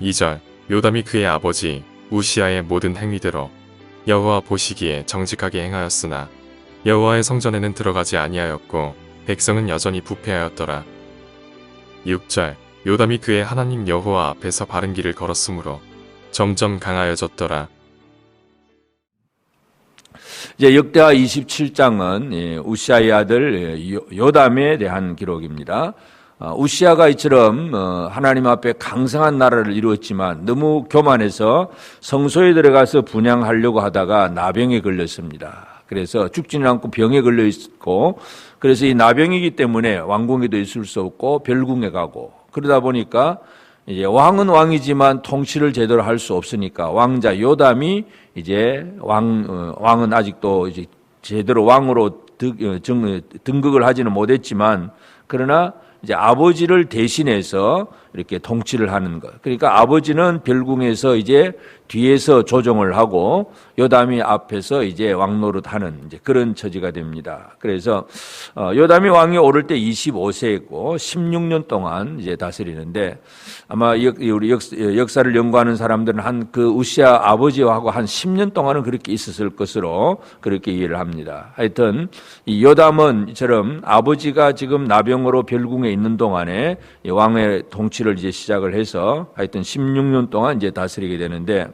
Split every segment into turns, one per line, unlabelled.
2절 요담이 그의 아버지 우시아의 모든 행위대로 여호와 보시기에 정직하게 행하였으나 여호와의 성전에는 들어가지 아니하였고 백성은 여전히 부패하였더라. 6절 요담이 그의 하나님 여호와 앞에서 바른 길을 걸었으므로 점점 강하여졌더라.
이제 역대하 27장은 우시아의 아들 요담에 대한 기록입니다. 우시아가 이처럼 하나님 앞에 강성한 나라를 이루었지만 너무 교만해서 성소에 들어가서 분향하려고 하다가 나병에 걸렸습니다. 그래서 죽지는 않고 병에 걸려 있고, 그래서 이 나병이기 때문에 왕궁에도 있을 수 없고 별궁에 가고, 그러다 보니까 이제 왕은 왕이지만 통치를 제대로 할 수 없으니까 왕자 요담이 이제 왕은 아직도 이제 제대로 왕으로 등극을 하지는 못했지만, 그러나 이제 아버지를 대신해서 이렇게 통치를 하는 것. 그러니까 아버지는 별궁에서 이제 뒤에서 조정을 하고 요담이 앞에서 이제 왕노릇하는 이제 그런 처지가 됩니다. 그래서 요담이 왕이 오를 때 25세고 16년 동안 이제 다스리는데, 아마 우리 역사를 연구하는 사람들은 한 그 우시아 아버지하고 한 10년 동안은 그렇게 있었을 것으로 그렇게 이해를 합니다. 하여튼 이 요담은 이처럼 아버지가 지금 나병으로 별궁에 있는 동안에 왕의 통치를 이제 시작을 해서 하여튼 16년 동안 이제 다스리게 되는데,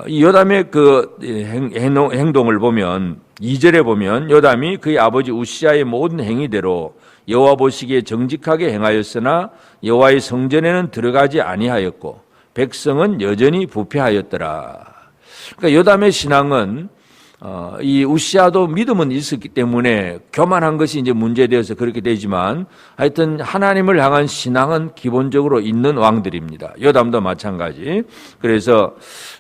이 요담의 그 행동을 보면 2절에 보면 요담이 그의 아버지 우시아의 모든 행위대로 여호와 보시기에 정직하게 행하였으나 여호와의 성전에는 들어가지 아니하였고 백성은 여전히 부패하였더라. 그러니까 요담의 신앙은 이 우시아도 믿음은 있었기 때문에 교만한 것이 이제 문제되어서 그렇게 되지만, 하여튼 하나님을 향한 신앙은 기본적으로 있는 왕들입니다. 요담도 마찬가지. 그래서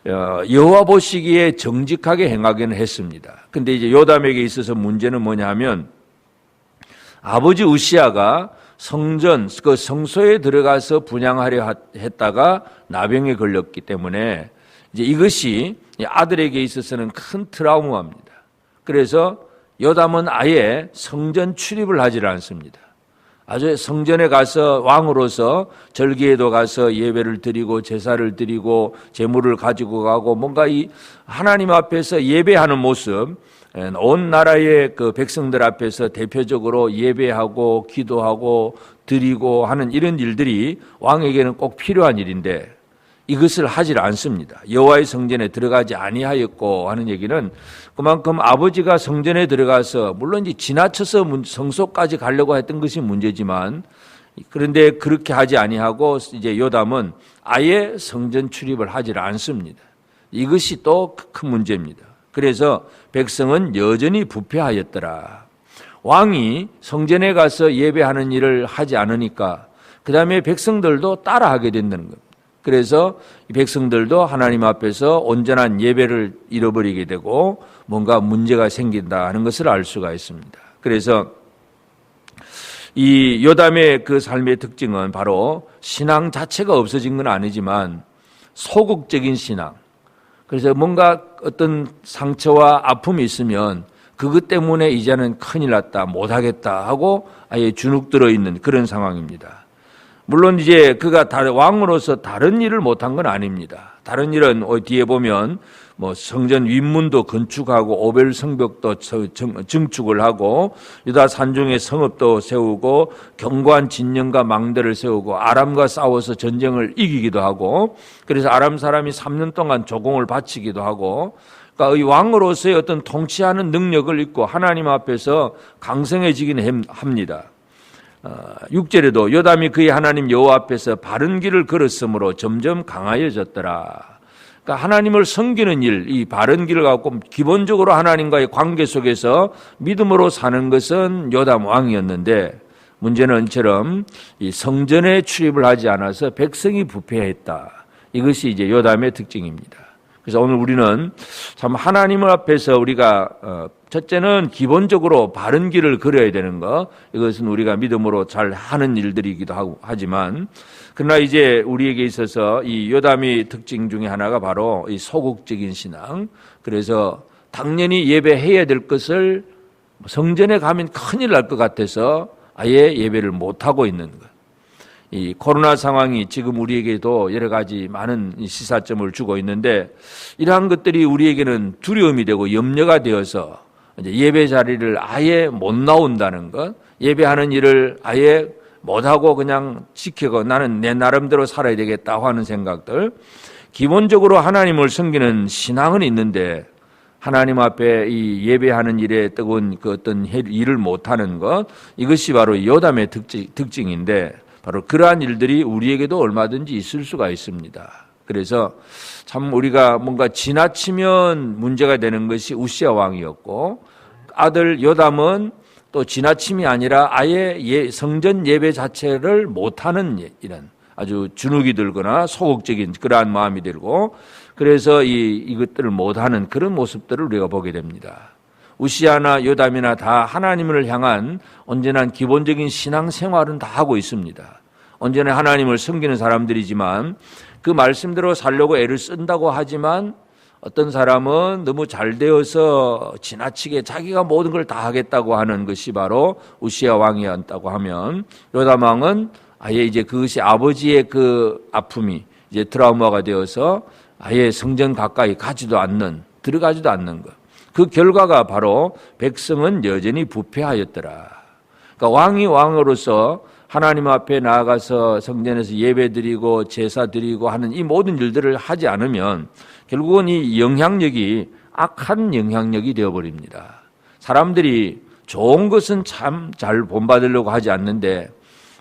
여호와 보시기에 정직하게 행하기는 했습니다. 근데 이제 요담에게 있어서 문제는 뭐냐 하면, 아버지 우시아가 성전, 그 성소에 들어가서 분향하려 했다가 나병에 걸렸기 때문에 이제 이것이 아들에게 있어서는 큰 트라우마입니다. 그래서 요담은 아예 성전 출입을 하지 않습니다. 아주 성전에 가서 왕으로서 절기에도 가서 예배를 드리고 제사를 드리고 제물을 가지고 가고 뭔가 이 하나님 앞에서 예배하는 모습, 온 나라의 그 백성들 앞에서 대표적으로 예배하고 기도하고 드리고 하는 이런 일들이 왕에게는 꼭 필요한 일인데 이것을 하질 않습니다. 여호와의 성전에 들어가지 아니하였고 하는 얘기는 그만큼 아버지가 성전에 들어가서 물론 이제 지나쳐서 성소까지 가려고 했던 것이 문제지만, 그런데 그렇게 하지 아니하고 이제 요담은 아예 성전 출입을 하질 않습니다. 이것이 또 큰 문제입니다. 그래서 백성은 여전히 부패하였더라. 왕이 성전에 가서 예배하는 일을 하지 않으니까 그 다음에 백성들도 따라하게 된다는 겁니다. 그래서 이 백성들도 하나님 앞에서 온전한 예배를 잃어버리게 되고 뭔가 문제가 생긴다 하는 것을 알 수가 있습니다. 그래서 이 요담의 그 삶의 특징은 바로 신앙 자체가 없어진 건 아니지만 소극적인 신앙. 그래서 뭔가 어떤 상처와 아픔이 있으면 그것 때문에 이제는 큰일 났다, 못하겠다 하고 아예 주눅 들어 있는 그런 상황입니다. 물론 이제 그가 왕으로서 다른 일을 못한 건 아닙니다. 다른 일은 뒤에 보면 뭐 성전 윗문도 건축하고 오벨 성벽도 증축을 하고 유다 산중에 성읍도 세우고 견고한 진영과 망대를 세우고 아람과 싸워서 전쟁을 이기기도 하고, 그래서 아람 사람이 3년 동안 조공을 바치기도 하고, 그러니까 이 왕으로서의 어떤 통치하는 능력을 잊고 하나님 앞에서 강성해지긴 합니다. 6절에도 요담이 그의 하나님 여호와 앞에서 바른 길을 걸었으므로 점점 강하여졌더라. 그러니까 하나님을 섬기는 일, 이 바른 길을 갖고 기본적으로 하나님과의 관계 속에서 믿음으로 사는 것은 요담 왕이었는데, 문제는 이처럼 이 성전에 출입을 하지 않아서 백성이 부패했다. 이것이 이제 요담의 특징입니다. 그래서 오늘 우리는 참 하나님을 앞에서 우리가 첫째는 기본적으로 바른 길을 걸어야 되는 것, 이것은 우리가 믿음으로 잘 하는 일들이기도 하지만, 그러나 이제 우리에게 있어서 이 요담의 특징 중에 하나가 바로 이 소극적인 신앙. 그래서 당연히 예배해야 될 것을 성전에 가면 큰일 날 것 같아서 아예 예배를 못하고 있는 것. 이 코로나 상황이 지금 우리에게도 여러 가지 많은 시사점을 주고 있는데 이러한 것들이 우리에게는 두려움이 되고 염려가 되어서 이제 예배 자리를 아예 못 나온다는 것, 예배하는 일을 아예 못하고 그냥 지키고 나는 내 나름대로 살아야 되겠다 하는 생각들. 기본적으로 하나님을 섬기는 신앙은 있는데 하나님 앞에 이 예배하는 일에 뜨거운 그 어떤 일을 못하는 것, 이것이 바로 요담의 특징인데 바로 그러한 일들이 우리에게도 얼마든지 있을 수가 있습니다. 그래서 참 우리가 뭔가 지나치면 문제가 되는 것이 우시아 왕이었고 아들 요담은 또 지나침이 아니라 아예 성전 예배 자체를 못하는 이런 아주 주눅이 들거나 소극적인 그러한 마음이 들고 그래서 이것들을 못하는 그런 모습들을 우리가 보게 됩니다. 우시아나 요담이나 다 하나님을 향한 언제나 기본적인 신앙생활은 다 하고 있습니다. 언제나 하나님을 섬기는 사람들이지만 그 말씀대로 살려고 애를 쓴다고 하지만 어떤 사람은 너무 잘 되어서 지나치게 자기가 모든 걸 다 하겠다고 하는 것이 바로 우시아 왕이었다고 하면 요담 왕은 아예 이제 그것이 아버지의 그 아픔이 이제 트라우마가 되어서 아예 성전 가까이 들어가지도 않는 것. 그 결과가 바로 백성은 여전히 부패하였더라. 그러니까 왕이 왕으로서 하나님 앞에 나아가서 성전에서 예배 드리고 제사 드리고 하는 이 모든 일들을 하지 않으면 결국은 이 영향력이 악한 영향력이 되어버립니다. 사람들이 좋은 것은 참 잘 본받으려고 하지 않는데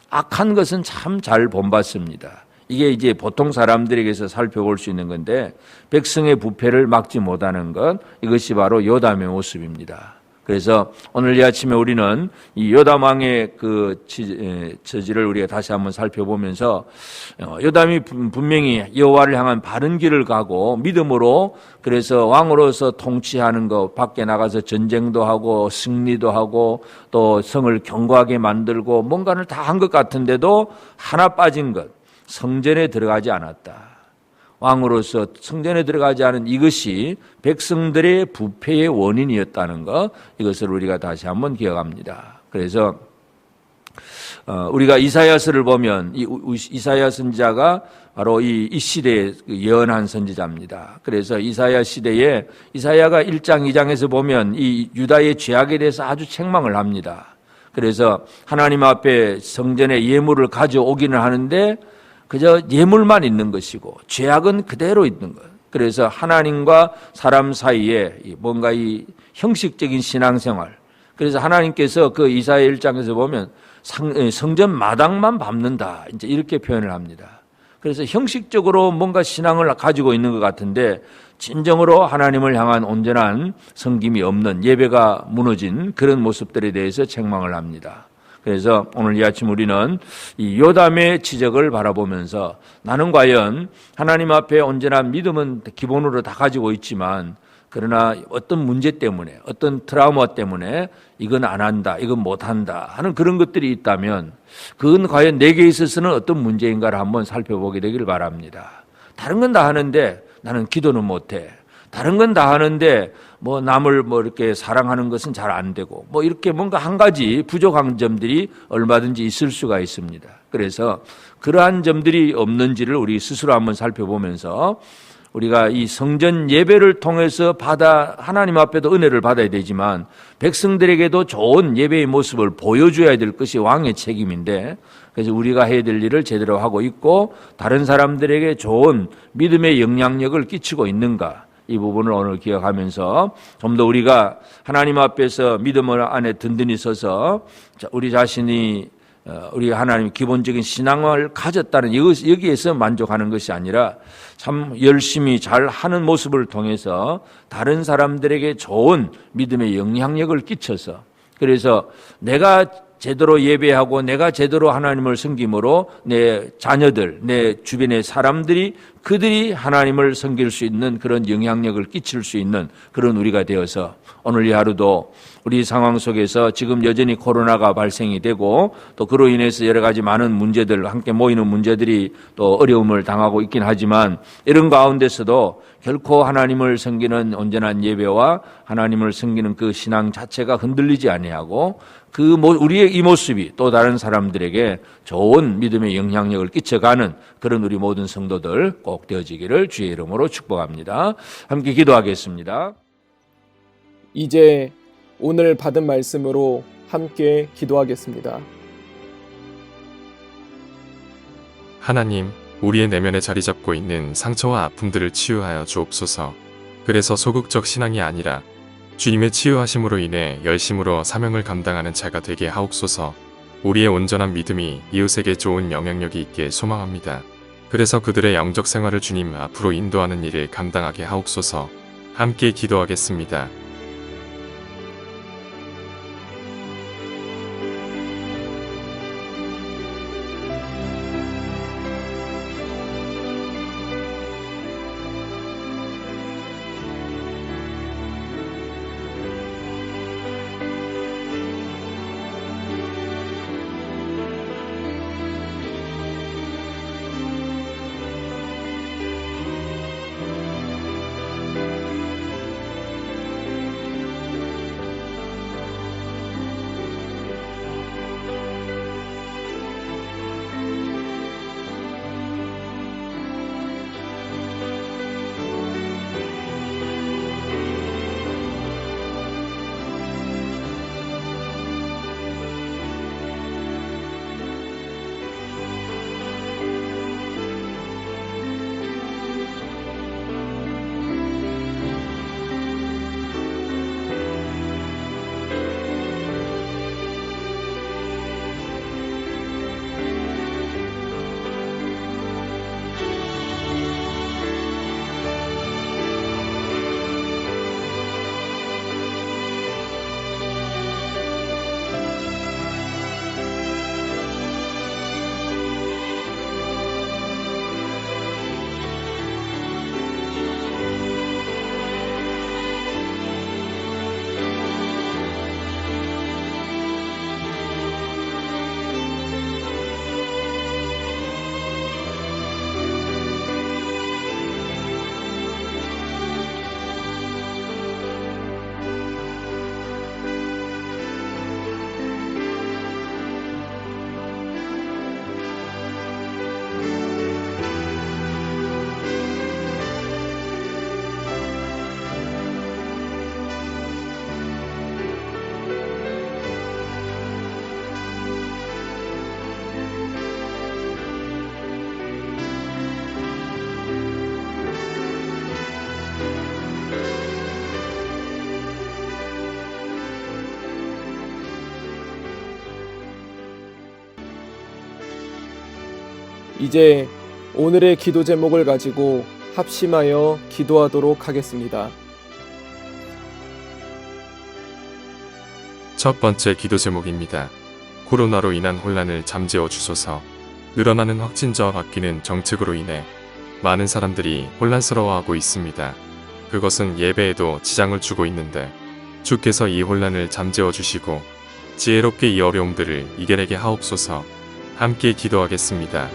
악한 것은 참 잘 본받습니다. 이게 이제 보통 사람들에게서 살펴볼 수 있는 건데 백성의 부패를 막지 못하는 것, 이것이 바로 요담의 모습입니다. 그래서 오늘 이 아침에 우리는 이 요담 왕의 그 처지를 우리가 다시 한번 살펴보면서 요담이 분명히 여호와를 향한 바른 길을 가고 믿음으로 그래서 왕으로서 통치하는 것, 밖에 나가서 전쟁도 하고 승리도 하고 또 성을 견고하게 만들고 뭔가를 다 한 것 같은데도 하나 빠진 것, 성전에 들어가지 않았다. 왕으로서 성전에 들어가지 않은 이것이 백성들의 부패의 원인이었다는 것, 이것을 우리가 다시 한번 기억합니다. 그래서 우리가 이사야서를 보면 이사야 선지자가 바로 이 시대에 예언한 선지자입니다. 그래서 이사야 시대에 이사야가 1장 2장에서 보면 이 유다의 죄악에 대해서 아주 책망을 합니다. 그래서 하나님 앞에 성전에 예물을 가져오기는 하는데 그저 예물만 있는 것이고 죄악은 그대로 있는 것. 그래서 하나님과 사람 사이에 뭔가 이 형식적인 신앙생활. 그래서 하나님께서 그 이사야 1장에서 보면 성전 마당만 밟는다. 이제 이렇게 표현을 합니다. 그래서 형식적으로 뭔가 신앙을 가지고 있는 것 같은데 진정으로 하나님을 향한 온전한 섬김이 없는 예배가 무너진 그런 모습들에 대해서 책망을 합니다. 그래서 오늘 이 아침 우리는 이 요담의 지적을 바라보면서 나는 과연 하나님 앞에 언제나 믿음은 기본으로 다 가지고 있지만 그러나 어떤 문제 때문에 어떤 트라우마 때문에 이건 안 한다, 이건 못 한다 하는 그런 것들이 있다면 그건 과연 내게 있어서는 어떤 문제인가를 한번 살펴보게 되기를 바랍니다. 다른 건 다 하는데 나는 기도는 못해. 다른 건 다 하는데 뭐 남을 이렇게 사랑하는 것은 잘 안 되고 이렇게 뭔가 한 가지 부족한 점들이 얼마든지 있을 수가 있습니다. 그래서 그러한 점들이 없는지를 우리 스스로 한번 살펴보면서 우리가 이 성전 예배를 통해서 하나님 앞에도 은혜를 받아야 되지만 백성들에게도 좋은 예배의 모습을 보여줘야 될 것이 왕의 책임인데 그래서 우리가 해야 될 일을 제대로 하고 있고 다른 사람들에게 좋은 믿음의 영향력을 끼치고 있는가, 이 부분을 오늘 기억하면서 좀 더 우리가 하나님 앞에서 믿음 안에 든든히 서서 우리 자신이 우리 하나님 기본적인 신앙을 가졌다는 여기에서 만족하는 것이 아니라 참 열심히 잘 하는 모습을 통해서 다른 사람들에게 좋은 믿음의 영향력을 끼쳐서 그래서 내가 제대로 예배하고 내가 제대로 하나님을 섬김으로 내 자녀들, 내 주변의 사람들이 그들이 하나님을 섬길 수 있는 그런 영향력을 끼칠 수 있는 그런 우리가 되어서 오늘 이 하루도 우리 상황 속에서 지금 여전히 코로나가 발생이 되고 또 그로 인해서 여러 가지 많은 문제들, 함께 모이는 문제들이 또 어려움을 당하고 있긴 하지만 이런 가운데서도 결코 하나님을 섬기는 온전한 예배와 하나님을 섬기는 그 신앙 자체가 흔들리지 아니하고 우리의 이 모습이 또 다른 사람들에게 좋은 믿음의 영향력을 끼쳐가는 그런 우리 모든 성도들 꼭 되어지기를 주의 이름으로 축복합니다. 함께 기도하겠습니다.
이제 오늘 받은 말씀으로 함께 기도하겠습니다.
하나님, 우리의 내면에 자리 잡고 있는 상처와 아픔들을 치유하여 주옵소서. 그래서 소극적 신앙이 아니라 주님의 치유하심으로 인해 열심으로 사명을 감당하는 자가 되게 하옵소서. 우리의 온전한 믿음이 이웃에게 좋은 영향력이 있게 소망합니다. 그래서 그들의 영적 생활을 주님 앞으로 인도하는 일을 감당하게 하옵소서. 함께 기도하겠습니다.
이제 오늘의 기도 제목을 가지고 합심하여 기도하도록 하겠습니다.
첫 번째 기도 제목입니다. 코로나로 인한 혼란을 잠재워 주소서. 늘어나는 확진자와 바뀌는 정책으로 인해 많은 사람들이 혼란스러워하고 있습니다. 그것은 예배에도 지장을 주고 있는데 주께서 이 혼란을 잠재워 주시고 지혜롭게 이 어려움들을 이겨내게 하옵소서. 함께 기도하겠습니다.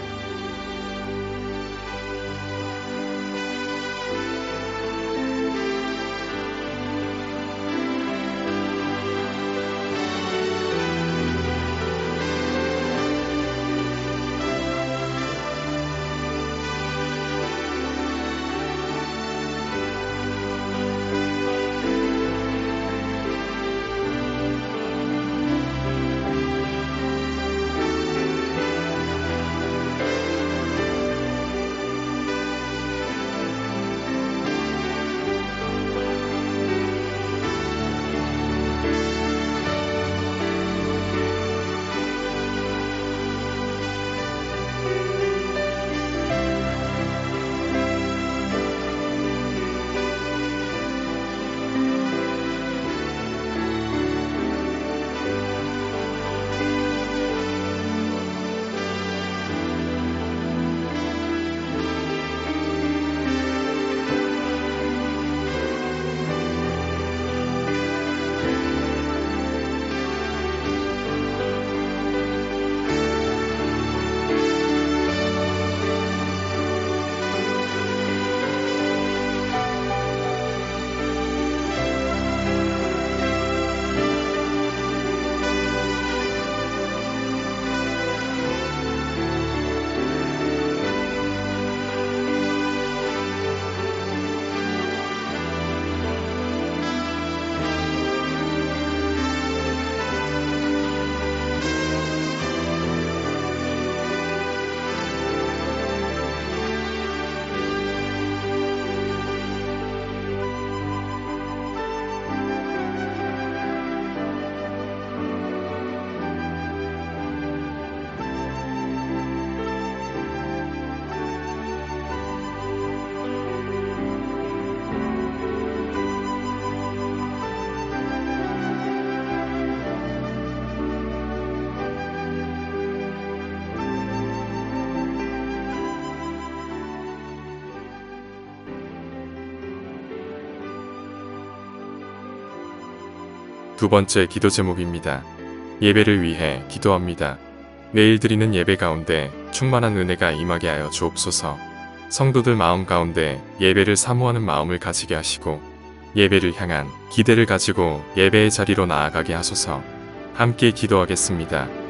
두 번째 기도 제목입니다. 예배를 위해 기도합니다. 매일 드리는 예배 가운데 충만한 은혜가 임하게 하여 주옵소서. 성도들 마음 가운데 예배를 사모하는 마음을 가지게 하시고 예배를 향한 기대를 가지고 예배의 자리로 나아가게 하소서. 함께 기도하겠습니다.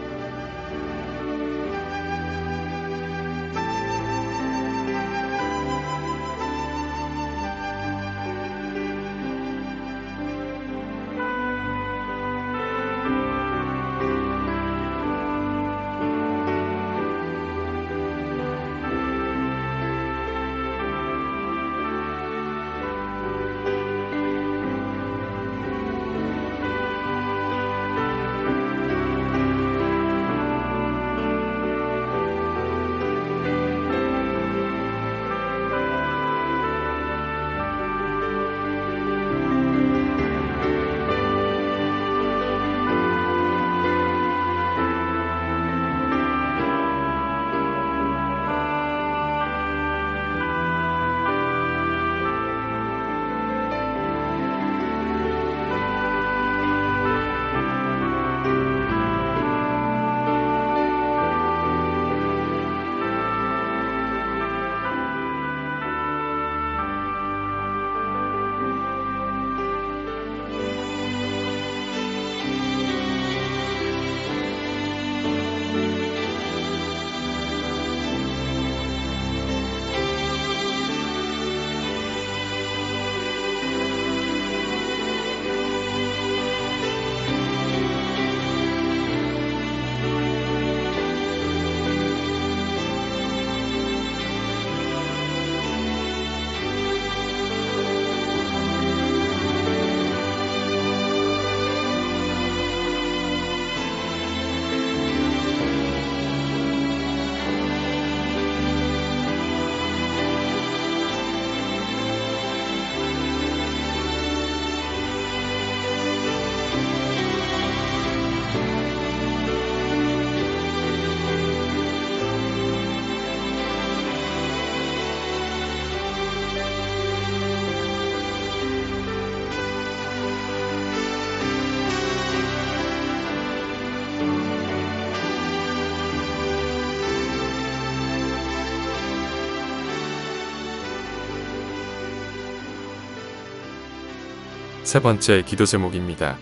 세 번째 기도 제목입니다.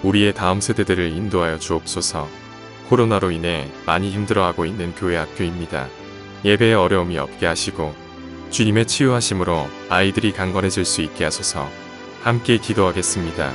우리의 다음 세대들을 인도하여 주옵소서. 코로나로 인해 많이 힘들어하고 있는 교회 학교입니다. 예배에 어려움이 없게 하시고 주님의 치유하심으로 아이들이 강건해질 수 있게 하소서. 함께 기도하겠습니다.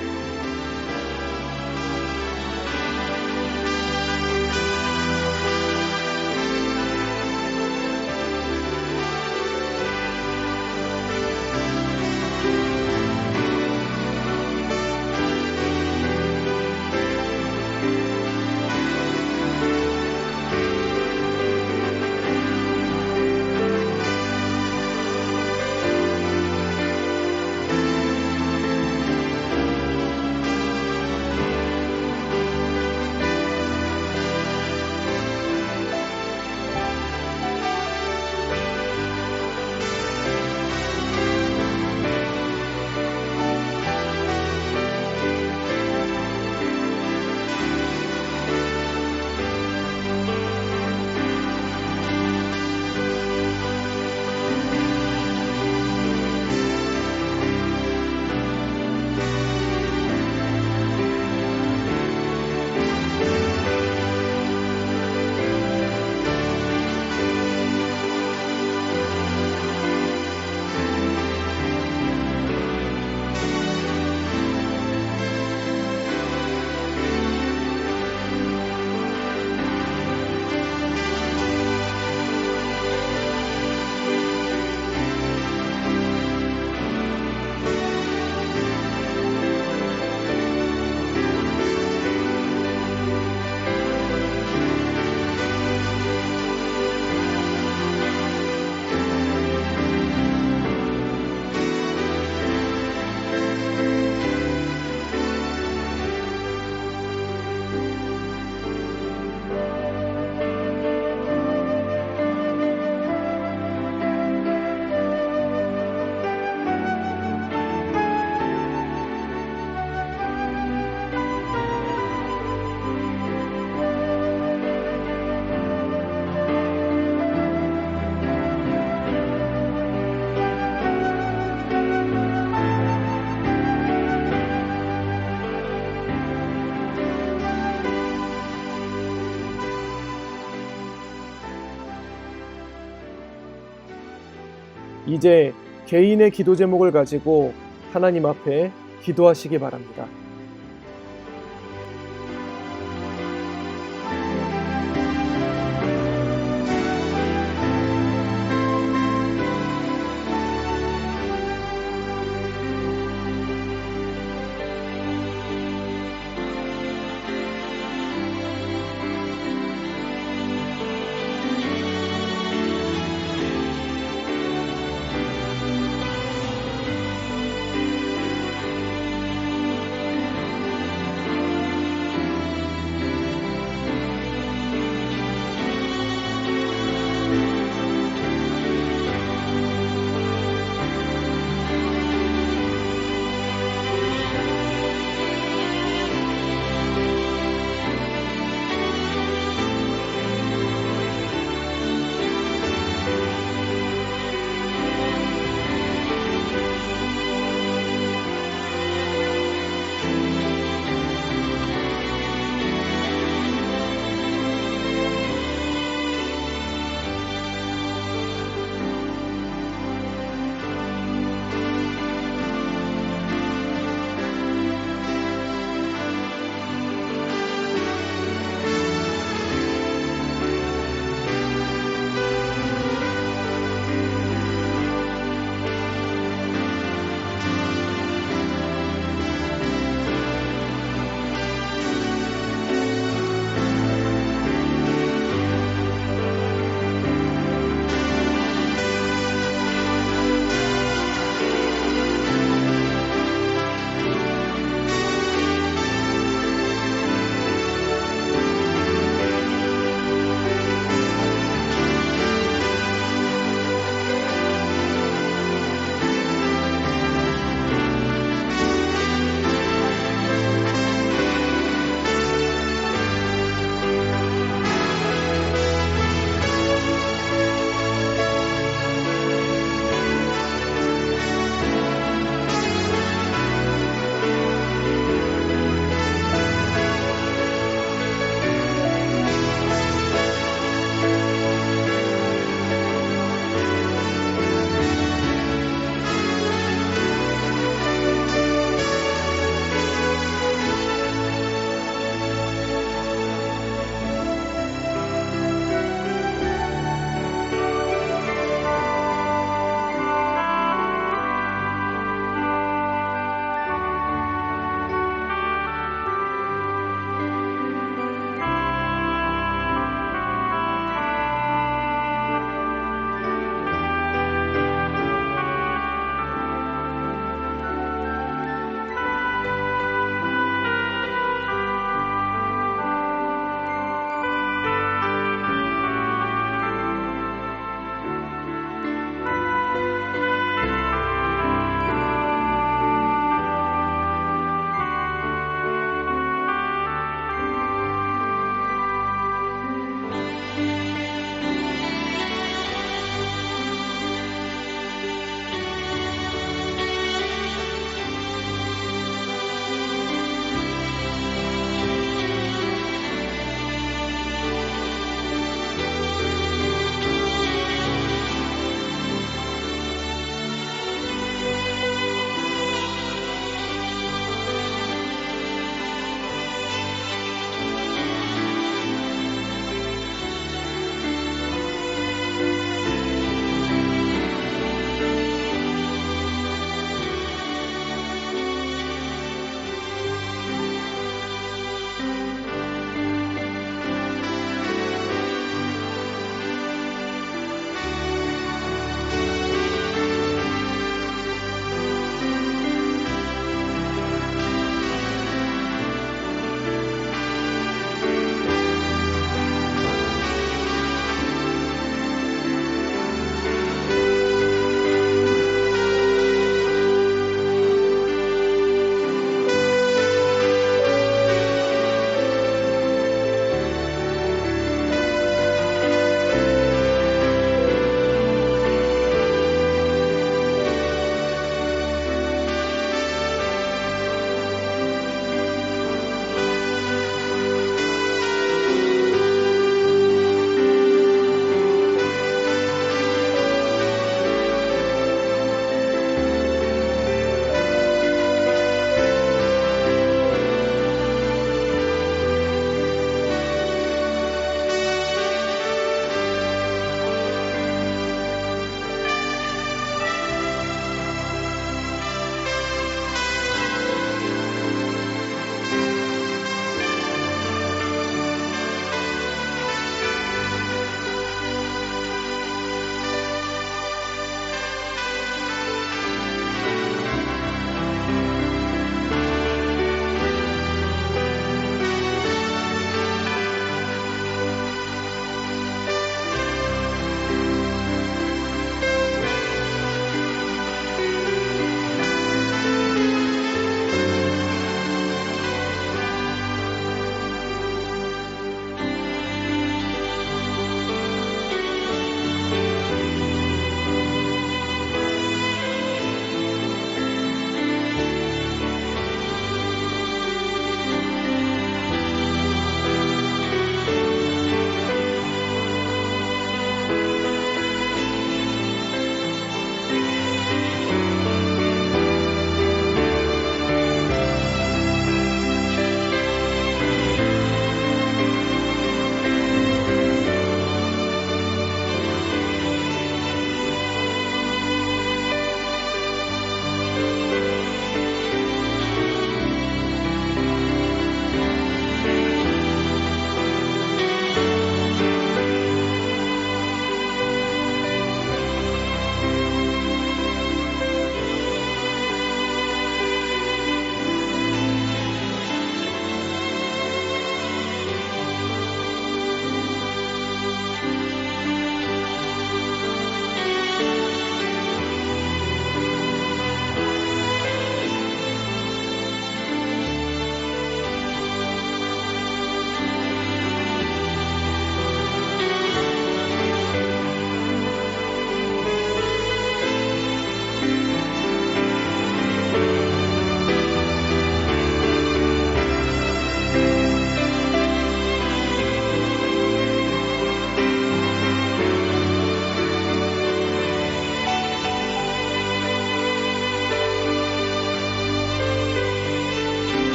이제 개인의 기도 제목을 가지고 하나님 앞에 기도하시기 바랍니다.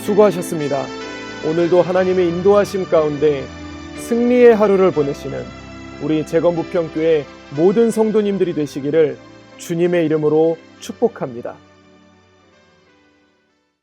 수고하셨습니다. 오늘도 하나님의 인도하심 가운데 승리의 하루를 보내시는 우리 재건부평교회 모든 성도님들이 되시기를 주님의 이름으로 축복합니다.